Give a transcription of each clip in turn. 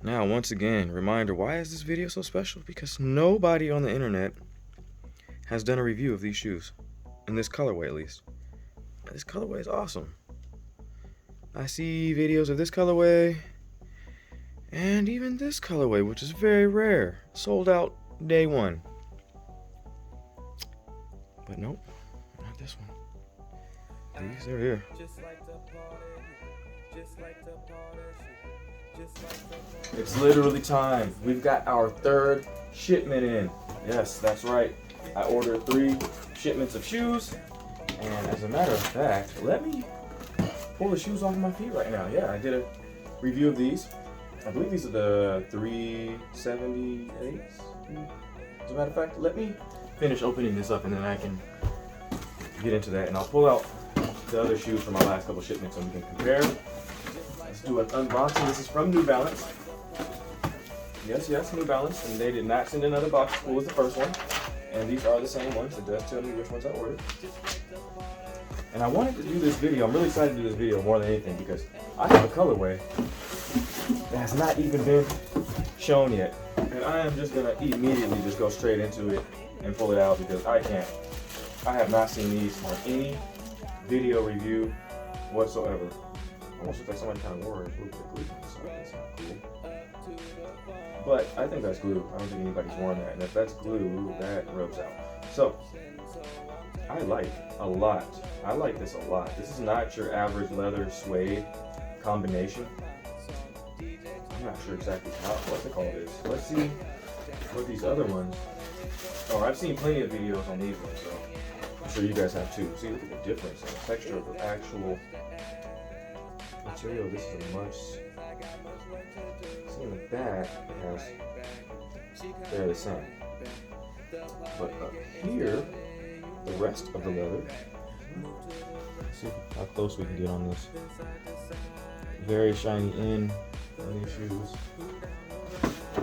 Now, once again, reminder, why is this video so special? Because nobody on the internet has done a review of these shoes. In this colorway, at least. This colorway is awesome. I see videos of this colorway, and even this colorway, which is very rare. Sold out day one. But nope, not this one. These are here. It's literally time. We've got our third shipment in. Yes, that's right. I ordered 3 shipments of shoes. And as a matter of fact, let me pull the shoes off my feet right now. Yeah, I did a review of these. I believe these are the 378s. As a matter of fact, let me finish opening this up and then I can get into that. And I'll pull out the other shoes from my last couple shipments so we can compare. Let's do an unboxing. This is from New Balance. Yes, New Balance. And they did not send another box as cool as the first one. And these are the same ones. It does tell me which ones I ordered. And I wanted to do this video. I'm really excited to do this video more than anything because I have a colorway that has not even been shown yet. And I am just gonna immediately just go straight into it and pull it out because I have not seen these on any video review whatsoever. Almost looks like somebody kind of wore it. So that's not cool. But I think that's glue. I don't think anybody's worn that. And if that's glue, that rubs out. So I like a lot. I like this a lot. This is not your average leather suede combination. I'm not sure exactly what the call is. Let's see what these other ones. Oh, I've seen plenty of videos on these ones, so I'm sure you guys have too. See, look at the difference in the texture of the actual material. This is a much. See in the back, it has. They're the same. But up here, the rest of the leather. Let's see how close we can get on this. Very shiny in on these shoes.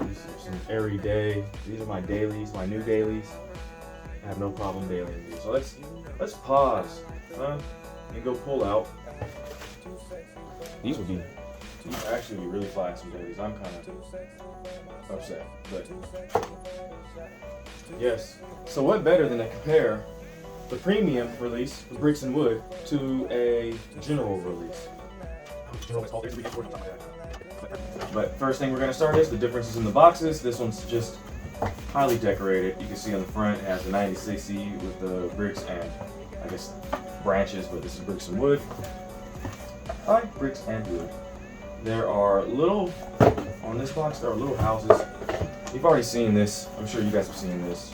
These are some airy day. These are my dailies, my new dailies. I have no problem dailying these. So let's pause, and go pull out. These actually be really fly some dailies. I'm kind of upset, but yes. So what better than to compare the premium release, the bricks and wood, to a general release? But first thing we're going to start is the differences in the boxes. This one's just highly decorated. You can see on the front it has the 9060 with the bricks and I guess branches, but this is bricks and wood. I like bricks and wood. There are on this box there are little houses. You've already seen this. I'm sure you guys have seen this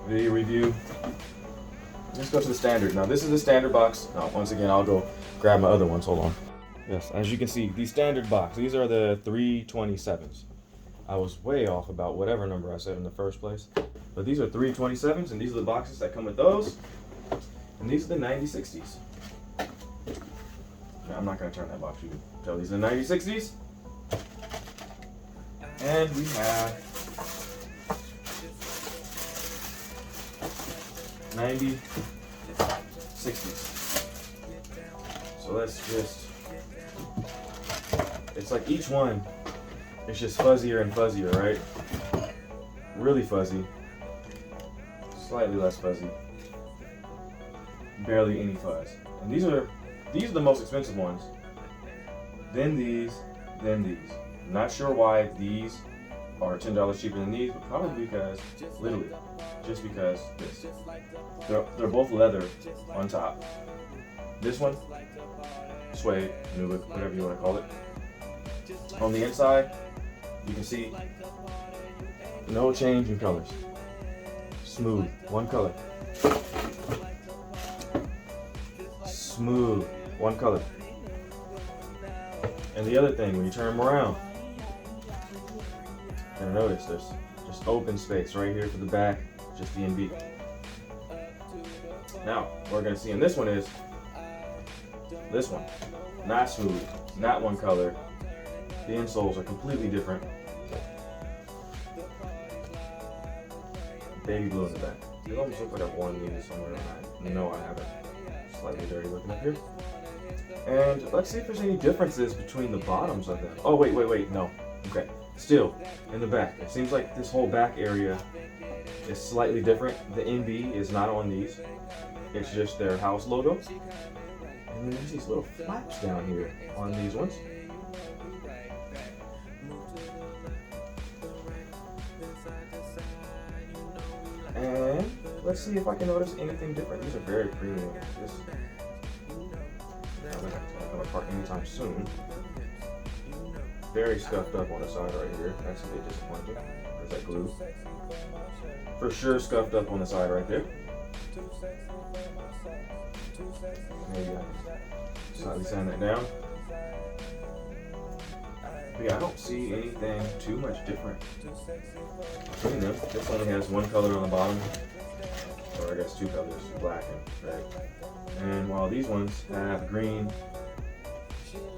video review. Let's go to the standard. Now this is the standard box. Now once again I'll go grab my other ones. Hold on. Yes, as you can see, the standard box. These are the 327s. I was way off about whatever number I said in the first place. But these are 327s and these are the boxes that come with those. And these are the 9060s. Now, I'm not going to turn that box. You can tell these are the 9060s. And we have 9060s. So let's just, it's like each one is just fuzzier and fuzzier, right? Really fuzzy, slightly less fuzzy, barely any fuzz. And these are the most expensive ones. Then these, then these. Not sure why these are $10 cheaper than these, but probably because, literally, just because this. They're both leather on top. This one, suede, nude, whatever you want to call it. On the inside, you can see no change in colors. Smooth, one color. Smooth, one color. And the other thing, when you turn them around, you're gonna notice there's just open space right here for the back, just the NB. Now, what we're gonna see in this one is this one, not smooth, not one color. The insoles are completely different. Baby blue in the back. It almost looks like I've worn these somewhere. No, I haven't. Slightly dirty looking up here. And let's see if there's any differences between the bottoms of them. Oh, wait, no. Okay, still in the back. It seems like this whole back area is slightly different. The NB is not on these. It's just their house logo. And then there's these little flaps down here on these ones. And let's see if I can notice anything different. These are very premium. This not gonna park anytime soon. Very scuffed up on the side right here. That's a bit disappointing. There's that glue. For sure scuffed up on the side right there. Maybe I can slightly sand that down. But yeah, I don't see anything too much different between them. This only has one color on the bottom, or I guess two colors, black and red. And while these ones have green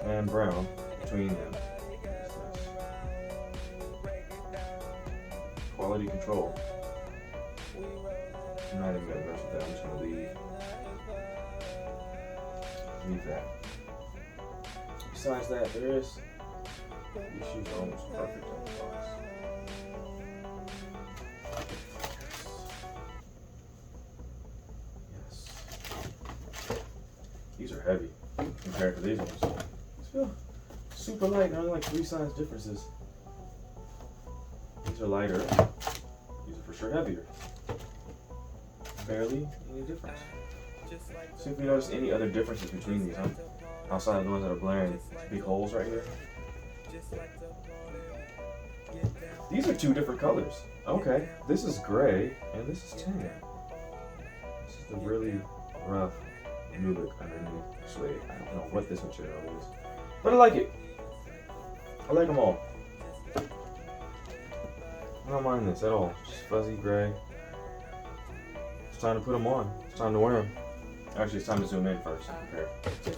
and brown between them. Quality control. I'm not even gonna mess with that. I'm just gonna leave that. Besides that, there is. These shoes are almost perfect on the box. Yes. These are heavy compared to these ones. These feel super light. They're only like 3 size differences. These are lighter. These are for sure heavier. Barely any difference. See if you notice any other differences between these, huh? Outside of the ones that are blaring. Big holes right here. These are 2 different colors. Okay, this is gray and this is tan. This is the really rough nubic underneath suede. I don't know what this material is, but I like it. I like them all. I don't mind this at all. Just fuzzy gray. It's time to put them on. It's time to wear them. Actually, it's time to zoom in first and compare.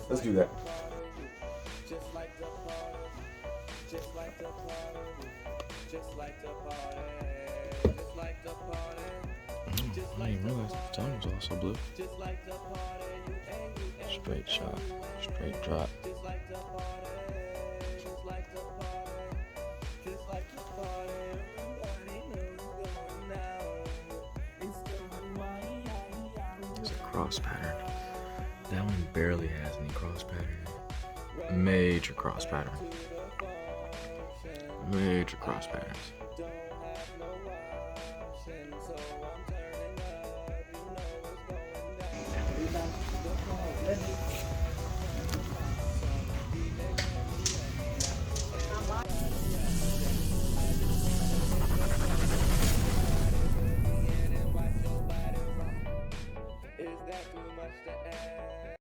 Let's do that. I didn't realize the tongue was also blue. Straight shot, straight drop. It's a cross pattern. That one barely has any cross pattern. Major cross pattern. Major cross patterns.